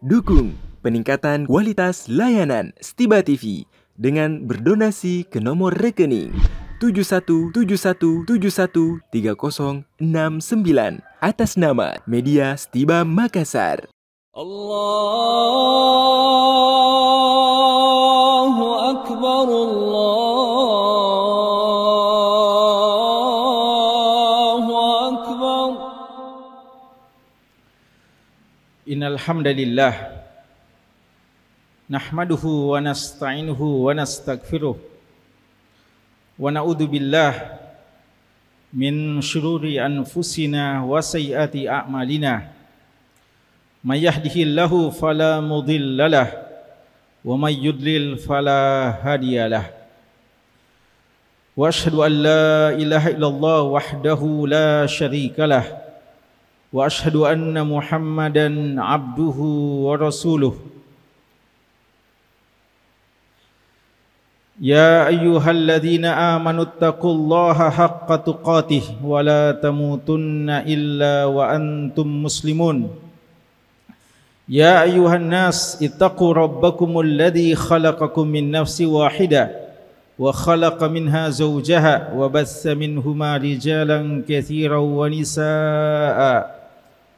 Dukung peningkatan kualitas layanan Stiba TV dengan berdonasi ke nomor rekening 7171713069 atas nama Media Stiba Makassar. Allahu Akbar, Allahu Akbar. Innal hamdalillah nahmaduhu wa nasta'inuhu wa nastaghfiruh wa na'udzu billah min syururi anfusina wa sayyiati a'malina. May yahdihillahu fala mudhillalah wa may yudlil fala hadiyalah. Wa asyhadu an la ilaha illallah wahdahu la syarikalah wa asyhadu anna Muhammadan abduhu wa rasuluh. Ya ayyuhalladzina amanu taqullaha haqqa tuqatih wa la tamutunna illa wa antum muslimun. Ya ayyuhan nas ittaqu rabbakumul ladzi khalaqakum min nafsin wahidah wa khalaqa minha zawjaha wa bassa minhuma rijalan katsiran wa nisaa'a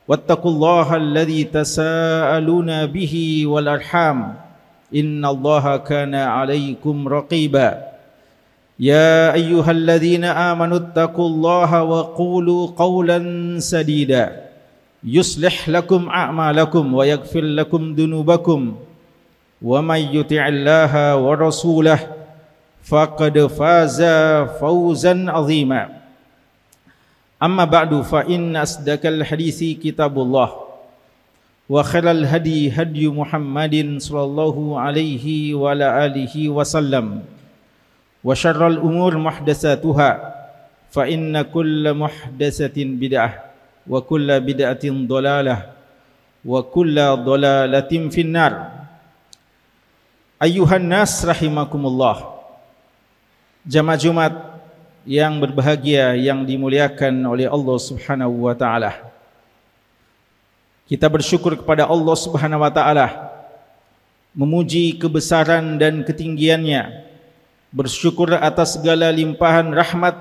wattaqullaha alladzi tasaaluna bihi wal arham innallaha kana 'alaikum raqiba. Ya ayyuhalladzina amanu taqullaha wa qulu qawlan sadida yuslih lakum a'malakum wa yaghfir lakum dunubakum wa may yuti'illaha wa rasulahu faqad faza fawzan 'azima. Amma ba'du, fa inna asdaqal hadisi kitabullah wa khairal hadi hadi Muhammadin sallallahu alaihi wa ala alihi wasallam wa syarral umur muhdatsatuha fa inna kulla muhdatsatin bid'ah wa kulla bid'atin dhalalah wa kulla dhalalatin finnar. Ayyuhan nas rahimakumullah. Jamaah Jumat yang berbahagia, yang dimuliakan oleh Allah Subhanahu wa taala. Kita bersyukur kepada Allah Subhanahu wa taala, memuji kebesaran dan ketinggiannya, bersyukur atas segala limpahan rahmat,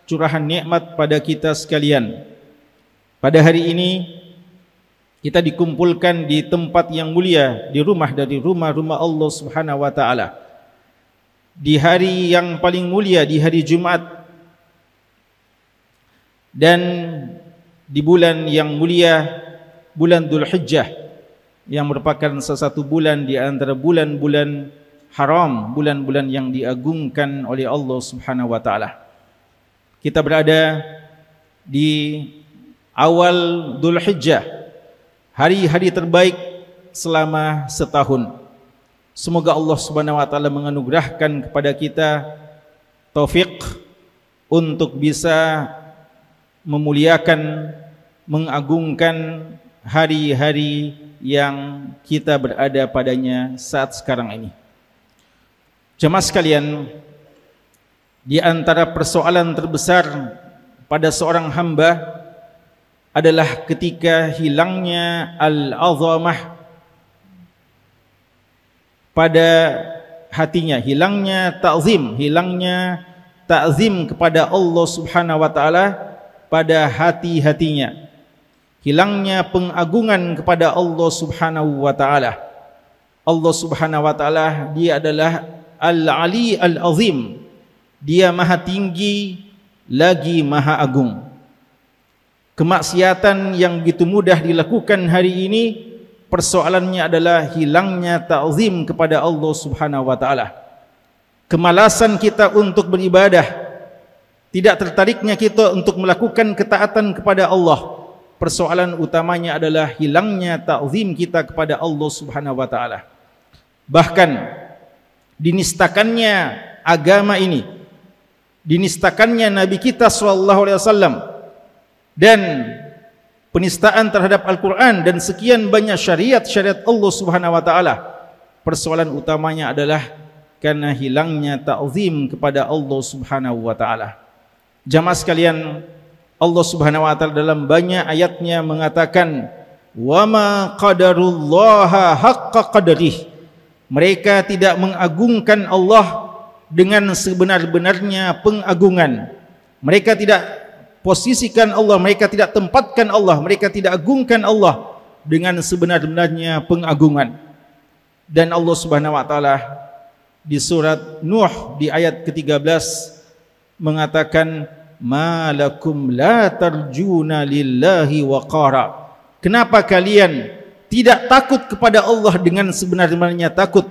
curahan nikmat pada kita sekalian. Pada hari ini kita dikumpulkan di tempat yang mulia, di rumah dari rumah-rumah Allah Subhanahu wa taala. Di hari yang paling mulia, di hari Jumat, dan di bulan yang mulia, bulan Dzulhijjah, yang merupakan salah satu bulan di antara bulan-bulan haram, bulan-bulan yang diagungkan oleh Allah Subhanahu wa taala. Kita berada di awal Dzulhijjah, hari-hari terbaik selama setahun. Semoga Allah Subhanahu wa taala menganugerahkan kepada kita taufik untuk bisa memuliakan, mengagungkan hari-hari yang kita berada padanya saat sekarang ini. Jemaah sekalian, di antara persoalan terbesar pada seorang hamba adalah ketika hilangnya al-azamah pada hatinya, hilangnya ta'zim kepada Allah Subhanahu wa taala pada hati-hatinya, hilangnya pengagungan kepada Allah Subhanahu wa taala. Allah Subhanahu wa taala, dia adalah Al-Ali Al-Azim, dia maha tinggi lagi maha agung. Kemaksiatan yang begitu mudah dilakukan hari ini, persoalannya adalah hilangnya ta'zim kepada Allah Subhanahu wa taala. Kemalasan kita untuk beribadah, tidak tertariknya kita untuk melakukan ketaatan kepada Allah. Persoalan utamanya adalah hilangnya ta'zim kita kepada Allah Subhanahu wa taala. Bahkan dinistakannya agama ini, dinistakannya Nabi kita sallallahu alaihi wasallam, dan penistaan terhadap Al-Quran dan sekian banyak syariat-syariat Allah Subhanahu wa taala. Persoalan utamanya adalah karena hilangnya ta'zim kepada Allah Subhanahu wa taala. Jamaah sekalian, Allah Subhanahu wa taala dalam banyak ayatnya mengatakan, wa ma qadarullaha haqqa qadrih. Mereka tidak mengagungkan Allah dengan sebenar-benarnya pengagungan. Mereka tidak posisikan Allah, mereka tidak tempatkan Allah, mereka tidak agungkan Allah dengan sebenar-benarnya pengagungan. Dan Allah Subhanahu wa taala di surat Nuh di ayat ke-13 mengatakan, malakum la tarjuna lillahi waqara. Kenapa kalian tidak takut kepada Allah dengan sebenar-benarnya takut?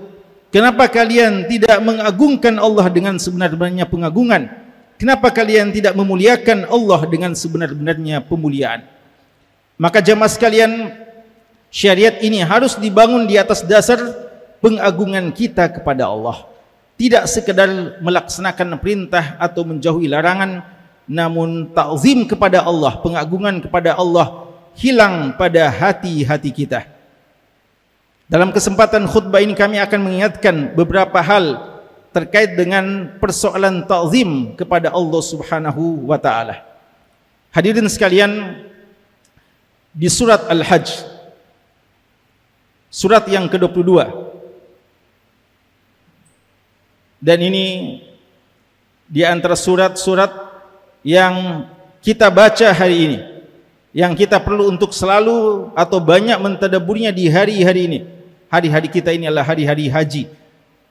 Kenapa kalian tidak mengagungkan Allah dengan sebenar-benarnya pengagungan? Kenapa kalian tidak memuliakan Allah dengan sebenar-benarnya pemuliaan? Maka jamaah sekalian, syariat ini harus dibangun di atas dasar pengagungan kita kepada Allah. Tidak sekedar melaksanakan perintah atau menjauhi larangan, namun ta'zim kepada Allah, pengagungan kepada Allah hilang pada hati-hati kita. Dalam kesempatan khutbah ini kami akan mengingatkan beberapa hal terkait dengan persoalan ta'zim kepada Allah Subhanahu wa taala. Hadirin sekalian, di surat Al-Hajj, surat yang ke-22, dan ini di antara surat-surat yang kita baca hari ini, yang kita perlu untuk selalu atau banyak mentadaburnya di hari-hari ini. Hari-hari kita ini adalah hari-hari haji,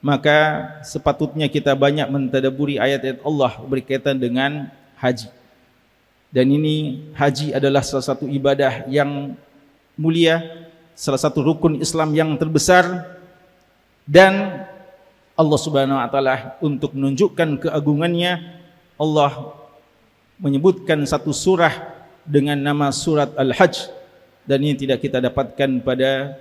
maka sepatutnya kita banyak mentadaburi ayat-ayat Allah berkaitan dengan haji. Dan ini haji adalah salah satu ibadah yang mulia, salah satu rukun Islam yang terbesar, dan Allah Subhanahu wa taala untuk menunjukkan keagungannya, Allah menyebutkan satu surah dengan nama surat Al-Hajj, dan ini tidak kita dapatkan pada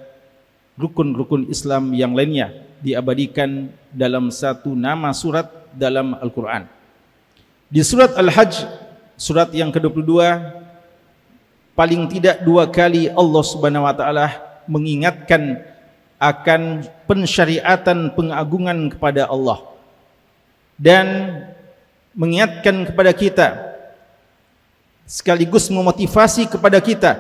rukun-rukun Islam yang lainnya, diabadikan dalam satu nama surat dalam Al-Quran. Di surat Al-Hajj, surat yang ke-22, paling tidak 2 kali Allah Subhanahu wa taala mengingatkan akan pensyariatan pengagungan kepada Allah, dan mengingatkan kepada kita sekaligus memotivasi kepada kita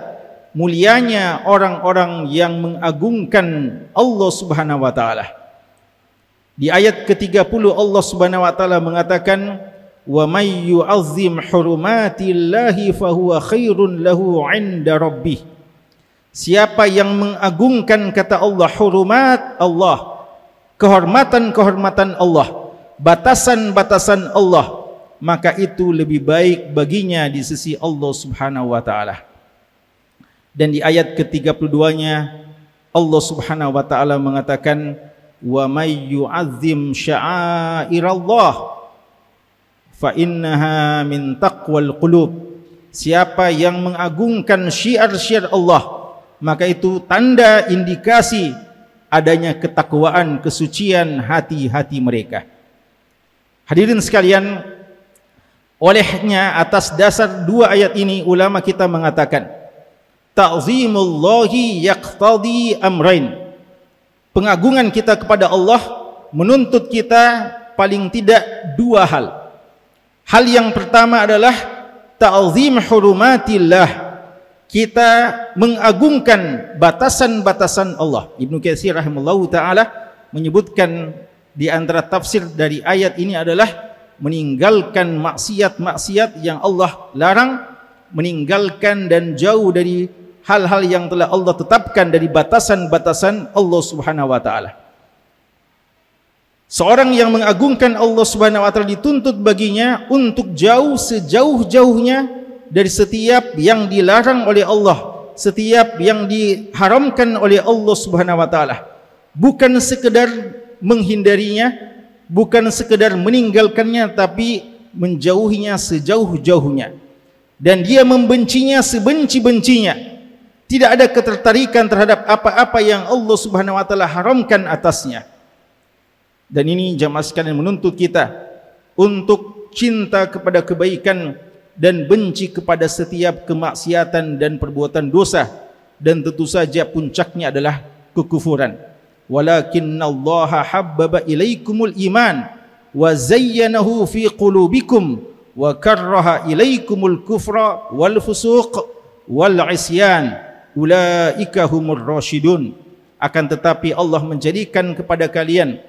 mulianya orang-orang yang mengagungkan Allah Subhanahu wa taala. Di ayat ke-30 Allah Subhanahu wa taala mengatakan, wa may yu'azzim hurumatillahi fahuwa khairun lahu 'inda rabbih. Siapa yang mengagungkan, kata Allah, hurumat Allah, kehormatan-kehormatan Allah, batasan-batasan Allah, maka itu lebih baik baginya di sisi Allah Subhanahu wa taala. Dan di ayat ke-32-nya Allah Subhanahu wa taala mengatakan, wa may yu'azzim sya'airallah fa innaha min taqwal qulub. Siapa yang mengagungkan syiar-syiar Allah, maka itu tanda indikasi adanya ketakwaan, kesucian hati-hati mereka. Hadirin sekalian, olehnya atas dasar 2 ayat ini ulama kita mengatakan, ta'zimullahi yaqtadi amrain. Pengagungan kita kepada Allah menuntut kita paling tidak 2 hal. Hal yang pertama adalah ta'zim hurumatillah. Kita mengagungkan batasan-batasan Allah. Ibnu Katsir rahimahullahu taala menyebutkan di antara tafsir dari ayat ini adalah meninggalkan maksiat-maksiat yang Allah larang, meninggalkan dan jauh dari hal-hal yang telah Allah tetapkan dari batasan-batasan Allah Subhanahu wa taala. Seorang yang mengagungkan Allah Subhanahu wa taala dituntut baginya untuk jauh sejauh-jauhnya dari setiap yang dilarang oleh Allah, setiap yang diharamkan oleh Allah Subhanahu wa taala. Bukan sekedar menghindarinya, bukan sekedar meninggalkannya, tapi menjauhinya sejauh-jauhnya. Dan dia membencinya sebenci-bencinya. Tidak ada ketertarikan terhadap apa-apa yang Allah Subhanahu wa taala haramkan atasnya. Dan ini jamaah sekalian menuntut kita untuk cinta kepada kebaikan dan benci kepada setiap kemaksiatan dan perbuatan dosa, dan tentu saja puncaknya adalah kekufuran. Walakinnallaha habbaba ilaikumul iman wa zayyanahu fi qulubikum wa karraha ilaikumul kufra wal fusuq wal isyan ulaika humur rasyidun. Akan tetapi Allah menjadikan kepada kalian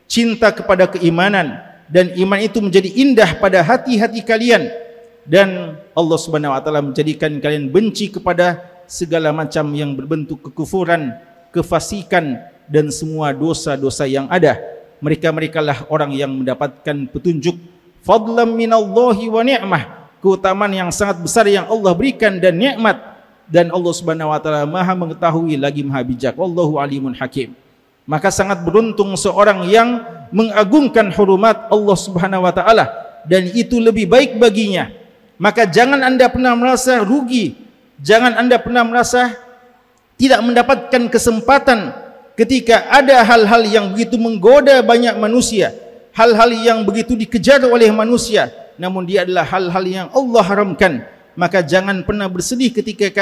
cinta kepada keimanan, dan iman itu menjadi indah pada hati-hati kalian, dan Allah Subhanahu wa taala menjadikan kalian benci kepada segala macam yang berbentuk kekufuran, kefasikan, dan semua dosa-dosa yang ada. Mereka-merekalah orang yang mendapatkan petunjuk, fadlan minallahi wa ni'mah, keutamaan yang sangat besar yang Allah berikan dan nikmat, dan Allah Subhanahu wa taala Maha mengetahui lagi Maha bijak. Wallahu alimun hakim. Maka sangat beruntung seorang yang mengagungkan hurumat Allah Subhanahu wa taala, dan itu lebih baik baginya. Maka jangan Anda pernah merasa rugi, jangan Anda pernah merasa tidak mendapatkan kesempatan ketika ada hal-hal yang begitu menggoda banyak manusia, hal-hal yang begitu dikejar oleh manusia, namun dia adalah hal-hal yang Allah haramkan. Maka jangan pernah bersedih ketika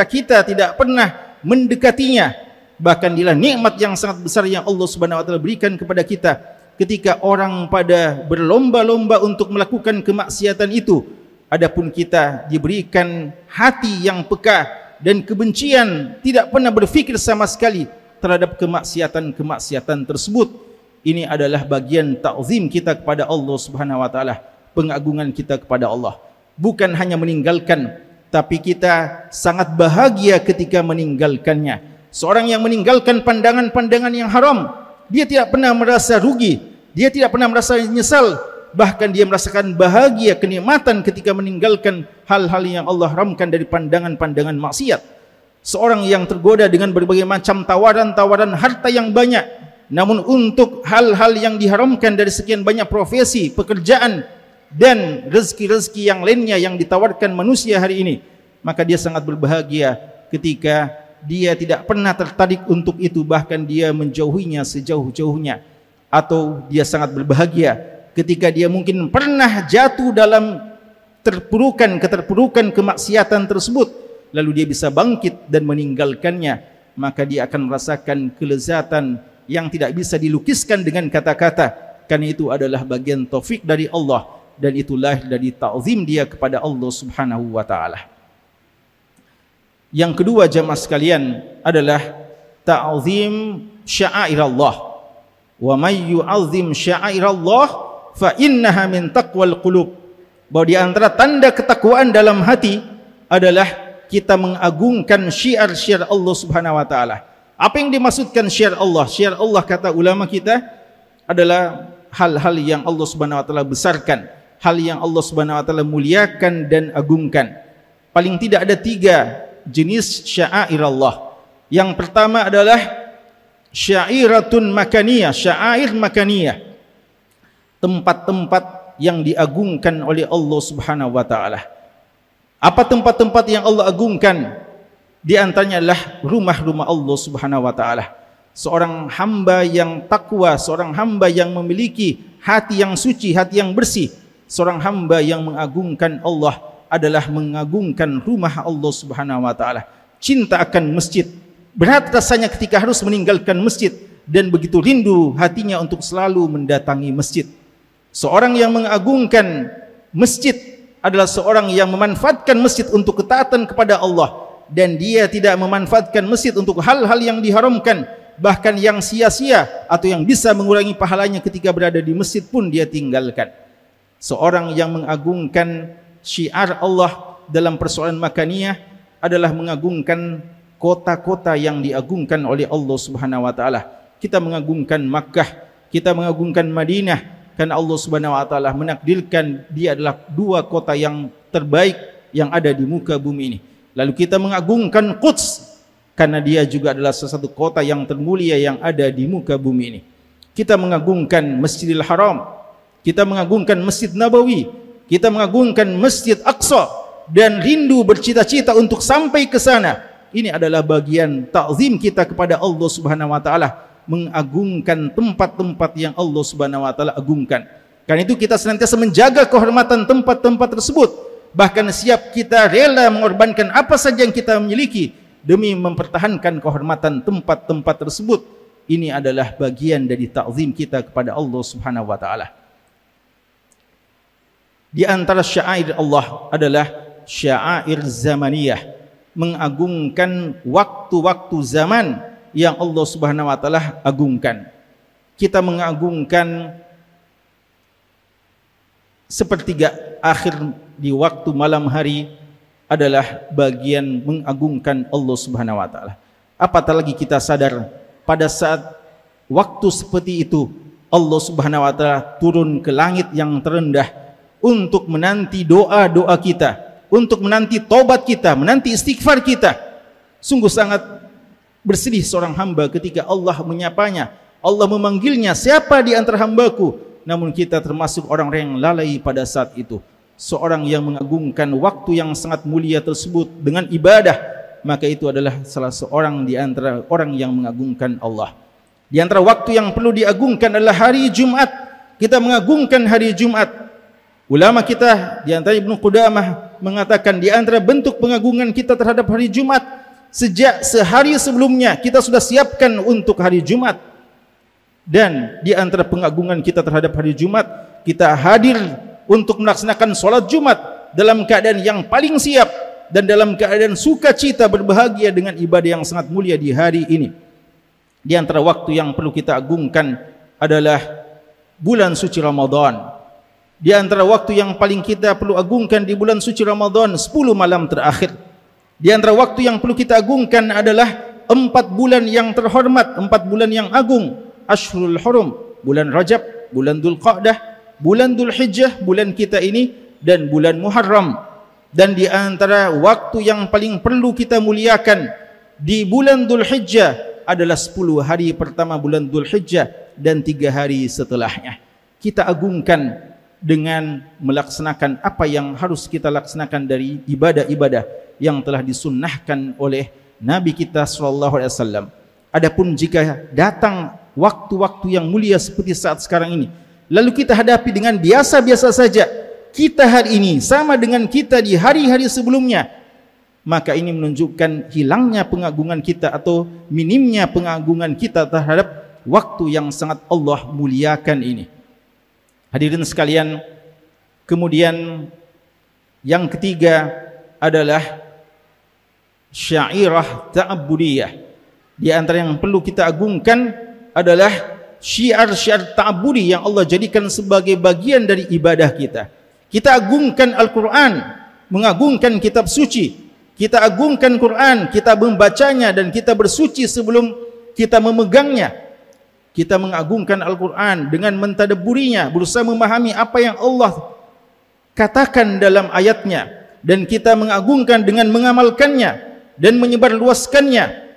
kita tidak pernah mendekatinya. Bahkan inilah nikmat yang sangat besar yang Allah Subhanahu wa taala berikan kepada kita. Ketika orang pada berlomba-lomba untuk melakukan kemaksiatan itu, adapun kita diberikan hati yang peka dan kebencian, tidak pernah berfikir sama sekali terhadap kemaksiatan tersebut. Ini adalah bagian ta'zim kita kepada Allah Subhanahu wa taala, pengagungan kita kepada Allah. Bukan hanya meninggalkan, tapi kita sangat bahagia ketika meninggalkannya. Seorang yang meninggalkan pandangan-pandangan yang haram, dia tidak pernah merasa rugi, dia tidak pernah merasa menyesal, bahkan dia merasakan bahagia, kenikmatan ketika meninggalkan hal-hal yang Allah haramkan dari pandangan-pandangan maksiat. Seorang yang tergoda dengan berbagai macam tawaran-tawaran harta yang banyak, namun untuk hal-hal yang diharamkan dari sekian banyak profesi, pekerjaan, dan rezeki-rezeki yang lainnya yang ditawarkan manusia hari ini, maka dia sangat berbahagia ketika dia tidak pernah tertarik untuk itu, bahkan dia menjauhinya sejauh-jauhnya. Atau dia sangat berbahagia ketika dia mungkin pernah jatuh dalam keterpurukan kemaksiatan tersebut, lalu dia bisa bangkit dan meninggalkannya, maka dia akan merasakan kelezatan yang tidak bisa dilukiskan dengan kata-kata. Karena itu adalah bagian taufik dari Allah, dan itulah dari ta'zim dia kepada Allah Subhanahu wa taala. Yang kedua jamaah sekalian adalah ta'zim sya'airallah. Wa may yu'azzim sya'airallah fa innaha min taqwal qulub. Bahwa di antara tanda ketakwaan dalam hati adalah kita mengagungkan syiar-syiar Allah Subhanahu wa taala. Apa yang dimaksudkan syiar Allah? Syiar Allah kata ulama kita adalah hal-hal yang Allah Subhanahu wa taala besarkan, hal yang Allah Subhanahu wa taala muliakan dan agungkan. Paling tidak ada 3 jenis sya'air Allah. Yang pertama adalah syairatun makaniyah, sya'air makaniyah, tempat-tempat yang diagungkan oleh Allah Subhanahu wa taala. Apa tempat-tempat yang Allah agungkan? Di antaranya adalah rumah-rumah Allah Subhanahu wa taala. Seorang hamba yang takwa, seorang hamba yang memiliki hati yang suci, hati yang bersih, seorang hamba yang mengagungkan Allah adalah mengagungkan rumah Allah Subhanahu wa taala. Cinta akan masjid. Berat rasanya ketika harus meninggalkan masjid, dan begitu rindu hatinya untuk selalu mendatangi masjid. Seorang yang mengagungkan masjid adalah seorang yang memanfaatkan masjid untuk ketaatan kepada Allah, dan dia tidak memanfaatkan masjid untuk hal-hal yang diharamkan, bahkan yang sia-sia atau yang bisa mengurangi pahalanya ketika berada di masjid pun dia tinggalkan. Seorang yang mengagungkan syiar Allah dalam persoalan makaniyah adalah mengagungkan kota-kota yang diagungkan oleh Allah Subhanahu wa taala. Kita mengagungkan Makkah, kita mengagungkan Madinah, karena Allah Subhanahu wa taala menakdirkan dia adalah 2 kota yang terbaik yang ada di muka bumi ini. Lalu kita mengagungkan Quds karena dia juga adalah salah satu kota yang termulia yang ada di muka bumi ini. Kita mengagungkan Masjidil Haram, kita mengagungkan Masjid Nabawi, kita mengagungkan Masjid Aqsa, dan rindu bercita-cita untuk sampai ke sana. Ini adalah bagian ta'zim kita kepada Allah Subhanahu wa taala, mengagungkan tempat-tempat yang Allah Subhanahu wa taala agungkan. Karena itu kita senantiasa menjaga kehormatan tempat-tempat tersebut. Bahkan siap kita rela mengorbankan apa saja yang kita miliki demi mempertahankan kehormatan tempat-tempat tersebut. Ini adalah bagian dari ta'zim kita kepada Allah Subhanahu wa taala. Di antara syair Allah adalah syair zamaniyah. mengagungkan waktu-waktu zaman yang Allah Subhanahu wa taala agungkan. Kita mengagungkan sepertiga akhir di waktu malam hari adalah bagian mengagungkan Allah Subhanahu wa taala. Apatah lagi kita sadar pada saat waktu seperti itu Allah Subhanahu wa taala turun ke langit yang terendah untuk menanti doa-doa kita, untuk menanti taubat kita, menanti istighfar kita. Sungguh sangat bersedih seorang hamba ketika Allah menyapanya, Allah memanggilnya, siapa di antara hambaku? Namun kita termasuk orang-orang yang lalai pada saat itu. Seorang yang mengagungkan waktu yang sangat mulia tersebut dengan ibadah, maka itu adalah salah seorang di antara orang yang mengagungkan Allah. Di antara waktu yang perlu diagungkan adalah hari Jumat. Kita mengagungkan hari Jumat. Ulama kita di antara Ibnu Qudamah mengatakan di antara bentuk pengagungan kita terhadap hari Jumat, sejak sehari sebelumnya kita sudah siapkan untuk hari Jumat. Dan di antara pengagungan kita terhadap hari Jumat, kita hadir untuk melaksanakan solat Jumat dalam keadaan yang paling siap dan dalam keadaan sukacita berbahagia dengan ibadah yang sangat mulia di hari ini. Di antara waktu yang perlu kita agungkan adalah bulan suci Ramadan. Di antara waktu yang paling kita perlu agungkan di bulan suci Ramadan, 10 malam terakhir. Di antara waktu yang perlu kita agungkan adalah 4 bulan yang terhormat, 4 bulan yang agung. Ashhurul Hurum, bulan Rajab, bulan Dzulqa'dah, bulan Dzulhijjah, bulan kita ini, dan bulan Muharram. Dan di antara waktu yang paling perlu kita muliakan di bulan Dzulhijjah adalah 10 hari pertama bulan Dzulhijjah dan 3 hari setelahnya. Kita agungkan dengan melaksanakan apa yang harus kita laksanakan dari ibadah-ibadah yang telah disunnahkan oleh Nabi kita sallallahu alaihi wasallam. Adapun jika datang waktu-waktu yang mulia seperti saat sekarang ini, lalu kita hadapi dengan biasa-biasa saja, kita hari ini sama dengan kita di hari-hari sebelumnya, maka ini menunjukkan hilangnya pengagungan kita atau minimnya pengagungan kita terhadap waktu yang sangat Allah muliakan ini. Hadirin sekalian, kemudian yang ketiga adalah syairah ta'abbudiyah. Di antara yang perlu kita agungkan adalah syiar-syiar ta'abbudi yang Allah jadikan sebagai bagian dari ibadah kita. Kita agungkan Al-Quran, mengagungkan kitab suci. Kita agungkan Quran, kita membacanya dan kita bersuci sebelum kita memegangnya. Kita mengagungkan Al-Quran dengan mentadabburinya, berusaha memahami apa yang Allah katakan dalam ayatnya, dan kita mengagungkan dengan mengamalkannya dan menyebarluaskannya.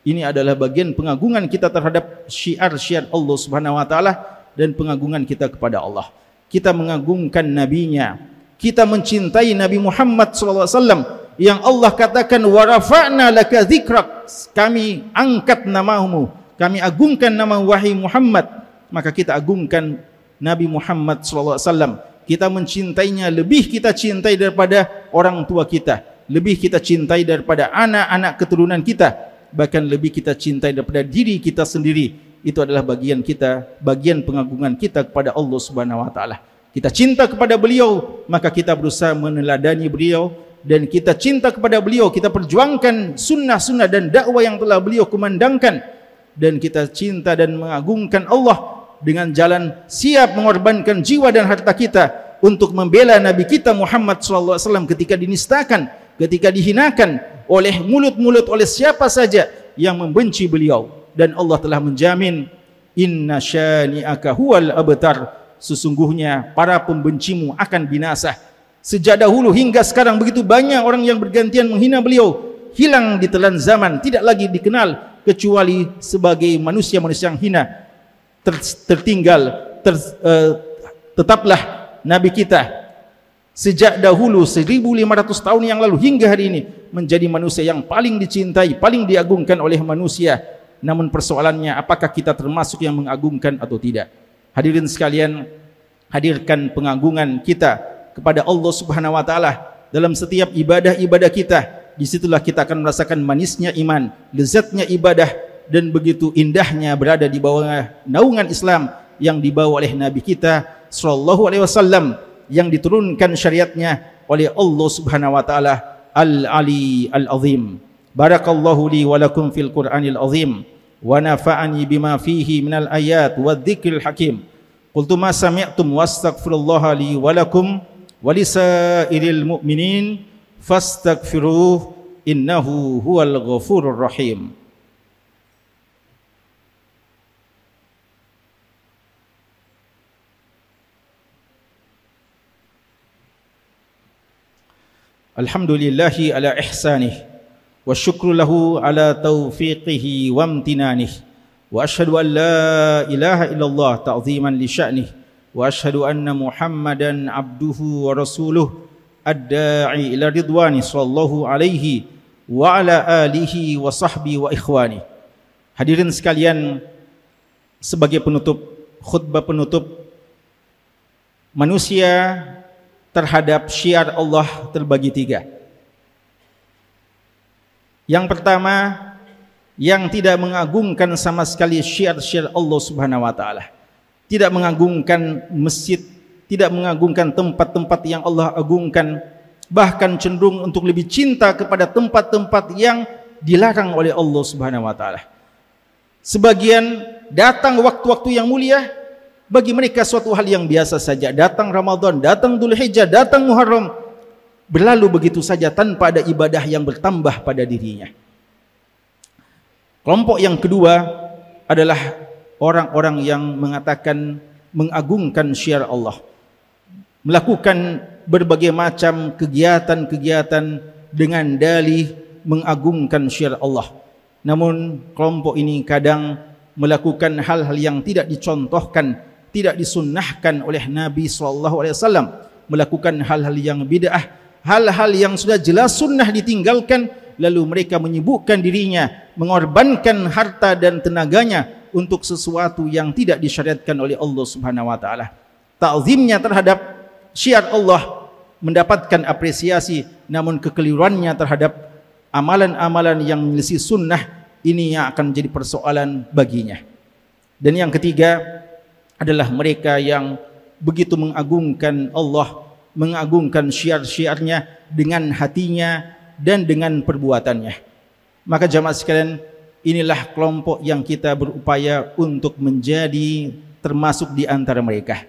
Ini adalah bagian pengagungan kita terhadap syiar-syiar Allah Subhanahu wa taala dan pengagungan kita kepada Allah. Kita mengagungkan nabinya, kita mencintai Nabi Muhammad sallallahu alaihi wasallam yang Allah katakan wa rafa'na laka dzikrak, kami angkat namamu, kami agungkan nama wahai Muhammad. Maka kita agungkan Nabi Muhammad sallallahu alaihi wasallam. Kita mencintainya, lebih kita cintai daripada orang tua kita, lebih kita cintai daripada anak-anak keturunan kita, bahkan lebih kita cintai daripada diri kita sendiri. Itu adalah bagian kita, bagian pengagungan kita kepada Allah Subhanahu wa taala. Kita cinta kepada beliau, maka kita berusaha meneladani beliau, dan kita cinta kepada beliau, kita perjuangkan sunnah-sunnah dan dakwah yang telah beliau kumandangkan, dan kita cinta dan mengagungkan Allah dengan jalan siap mengorbankan jiwa dan harta kita untuk membela Nabi kita Muhammad sallallahu alaihi wasallam ketika dinistakan, ketika dihinakan oleh mulut-mulut, oleh siapa saja yang membenci beliau. Dan Allah telah menjamin, inna syani'aka huwal abtar, sesungguhnya para pembencimu akan binasa. Sejak dahulu hingga sekarang begitu banyak orang yang bergantian menghina beliau, hilang di telan zaman, tidak lagi dikenal kecuali sebagai manusia-manusia yang hina. Tertinggal, tetaplah Nabi kita sejak dahulu 1500 tahun yang lalu hingga hari ini menjadi manusia yang paling dicintai, paling diagungkan oleh manusia. Namun persoalannya, apakah kita termasuk yang mengagungkan atau tidak? Hadirin sekalian, hadirkan pengagungan kita kepada Allah Subhanahu wa taala dalam setiap ibadah-ibadah kita. Disitulah kita akan merasakan manisnya iman, lezatnya ibadah, dan begitu indahnya berada di bawah naungan Islam yang dibawa oleh Nabi kita sallallahu alaihi wasallam, yang diturunkan syariatnya oleh Allah Subhanahu wa taala al-ali al-azim. Barakallahu li wa lakum fil Qur'anil azim wa nafa'ani bima fihi minal ayat wa dzikril hakim. Qultu ma sami'tum wastaghfirullaha li wa lakum wa lisairil mu'minin fastaghfiruhu innahu huwal ghafurur rahim. Alhamdulillahi ala ihsanih wa syukru lahu ala taufiqihi wa amtinanih wa ashhadu an la ilaha illallah ta'ziman li sya'nih wa ashhadu anna Muhammadan abduhu wa rasuluh ad-da'i ila ridwani sallallahu alaihi wa ala alihi wa sahbihi wa ikhwani. Hadirin sekalian, sebagai penutup, khutbah penutup, manusia terhadap syiar Allah terbagi tiga. Yang pertama, yang tidak mengagungkan sama sekali syiar-syiar Allah Subhanahu wa taala. Tidak mengagungkan masjid, tidak mengagungkan tempat-tempat yang Allah agungkan, bahkan cenderung untuk lebih cinta kepada tempat-tempat yang dilarang oleh Allah Subhanahu wa taala. Sebagian datang waktu-waktu yang mulia, bagi mereka suatu hal yang biasa saja. Datang Ramadan, datang Dzulhijjah, datang Muharram, berlalu begitu saja tanpa ada ibadah yang bertambah pada dirinya. Kelompok yang kedua adalah orang-orang yang mengatakan mengagungkan syiar Allah, melakukan berbagai macam kegiatan-kegiatan dengan dalih mengagungkan syiar Allah. Namun kelompok ini kadang melakukan hal-hal yang tidak dicontohkan, tidak disunnahkan oleh Nabi SAW, melakukan hal-hal yang bid'ah, hal-hal yang sudah jelas sunnah ditinggalkan, lalu mereka menyibukkan dirinya, mengorbankan harta dan tenaganya untuk sesuatu yang tidak disyariatkan oleh Allah Subhanahu wa taala. Ta'zimnya terhadap syiar Allah mendapatkan apresiasi, namun kekeliruannya terhadap amalan-amalan yang menyelisih sunnah ini yang akan menjadi persoalan baginya. Dan yang ketiga adalah mereka yang begitu mengagungkan Allah, mengagungkan syiar-syiarnya dengan hatinya dan dengan perbuatannya. Maka jamaah sekalian, inilah kelompok yang kita berupaya untuk menjadi termasuk di antara mereka.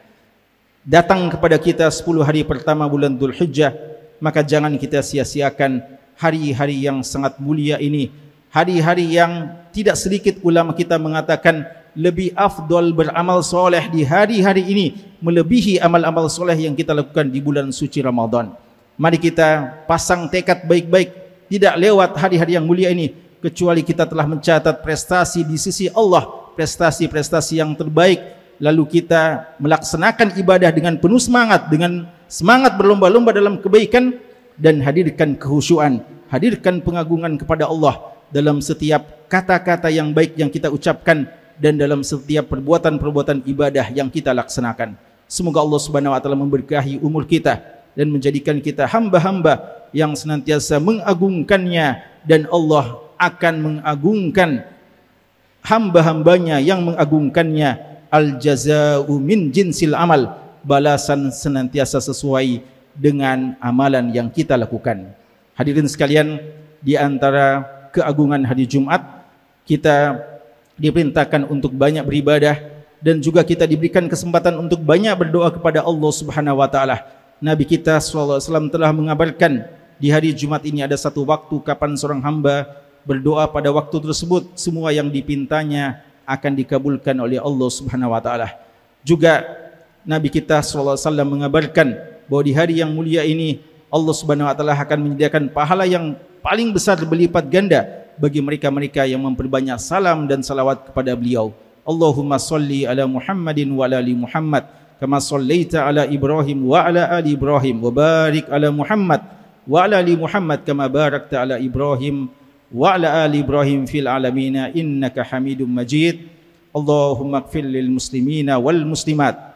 Datang kepada kita 10 hari pertama bulan Dzulhijjah, maka jangan kita sia-siakan hari-hari yang sangat mulia ini. Hari-hari yang tidak sedikit ulama kita mengatakan lebih afdal beramal soleh di hari-hari ini melebihi amal-amal soleh yang kita lakukan di bulan suci Ramadan. Mari kita pasang tekad baik-baik, tidak lewat hari-hari yang mulia ini kecuali kita telah mencatat prestasi di sisi Allah, prestasi-prestasi yang terbaik, lalu kita melaksanakan ibadah dengan penuh semangat, dengan semangat berlomba-lomba dalam kebaikan, dan hadirkan kekhusyuan, hadirkan pengagungan kepada Allah dalam setiap kata-kata yang baik yang kita ucapkan dan dalam setiap perbuatan-perbuatan ibadah yang kita laksanakan. Semoga Allah Subhanahu wa taala memberkahi umur kita dan menjadikan kita hamba-hamba yang senantiasa mengagungkannya, dan Allah akan mengagungkan hamba-hambanya yang mengagungkannya. Al-jazaa'u min jinsil amal, balasan senantiasa sesuai dengan amalan yang kita lakukan. Hadirin sekalian, di antara keagungan hari Jumat, kita diperintahkan untuk banyak beribadah dan juga kita diberikan kesempatan untuk banyak berdoa kepada Allah Subhanahu wa taala. Nabi kita sallallahu alaihi wasallam telah mengabarkan di hari Jumat ini ada satu waktu kapan seorang hamba berdoa pada waktu tersebut, semua yang dipintanya akan dikabulkan oleh Allah Subhanahu wa taala. Juga Nabi kita sallallahu alaihi wasallam mengabarkan bahwa di hari yang mulia ini Allah Subhanahu wa taala akan menyediakan pahala yang paling besar berlipat ganda bagi mereka-mereka yang memperbanyak salam dan salawat kepada beliau. Allahumma salli ala Muhammadin wa ala ali Muhammad kama sallaita ala Ibrahim wa ala ali Ibrahim wa barik ala Muhammad wa ala ali Muhammad kama barakta ala Ibrahim wa ala ali Ibrahim fil alamin innaka Hamidum Majid. Allahumma ighfir lil muslimina wal muslimat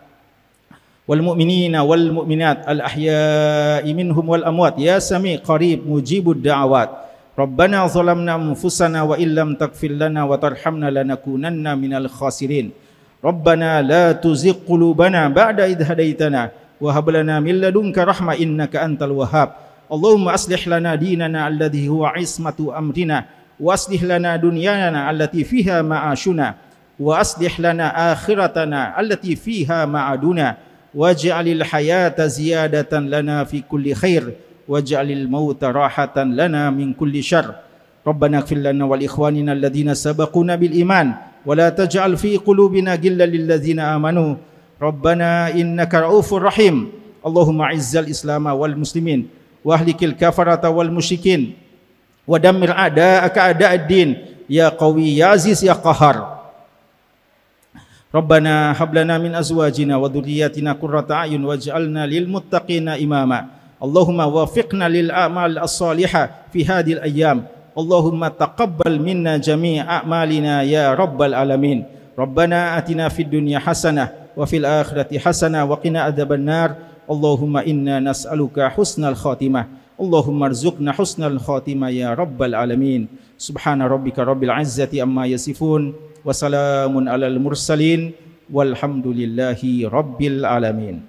wal mu'minina wal mu'minat al ahya'i minhum wal amwat ya sami' qarib mujibud da'awat. Rabbana zalamna anfusana wa illam taghfir lana wa tarhamna lanakunanna minal khasirin. Rabbana la tuzigh qulubana ba'da idh hadaitana wa hab lana min ladunka rahmah innaka antal wahhab. Allahumma aslih lana dinana alladhi huwa ismatu amrina wa aslih lana dunyana allati fiha ma'ashuna wa aslih lana akhiratana allati fiha ma'aduna waj'alil hayata ziyadatan lana fi kulli khair waj'alil mauta rahatan lana min kulli syarr. Rabbana ighfir lana wal ikhwanina alladhina sabaquna bil iman wa la taj'al fi qulubina ghillan lil ladzina amanu. Rabbana innaka ra'ufur rahim. Allahumma izzal islama wal muslimin wa ahlikil kafarata wal musyrikin wa dammir a'da'aka a'da'ad-din ya qawi ya aziz ya qahhar. Rabbana hab lana min azwajina wa dhurriyyatina qurrata a'yun waj'alna lil muttaqina imama. Allahumma wafiqna lil a'mal as-salihah fi hadhil ayyam. Allahumma taqabbal minna jami' a'malina ya rabbal alamin. Rabbana atina fid dunya hasanah wa fil akhirati hasanah wa qina adzabannar. Allahumma inna nas'aluka husnal khatimah. Allahumma arzuqna husnal khatimah ya rabbal alamin. Subhana rabbika rabbil izzati amma yasifun wa salamun alal mursalin walhamdulillahi rabbil alamin.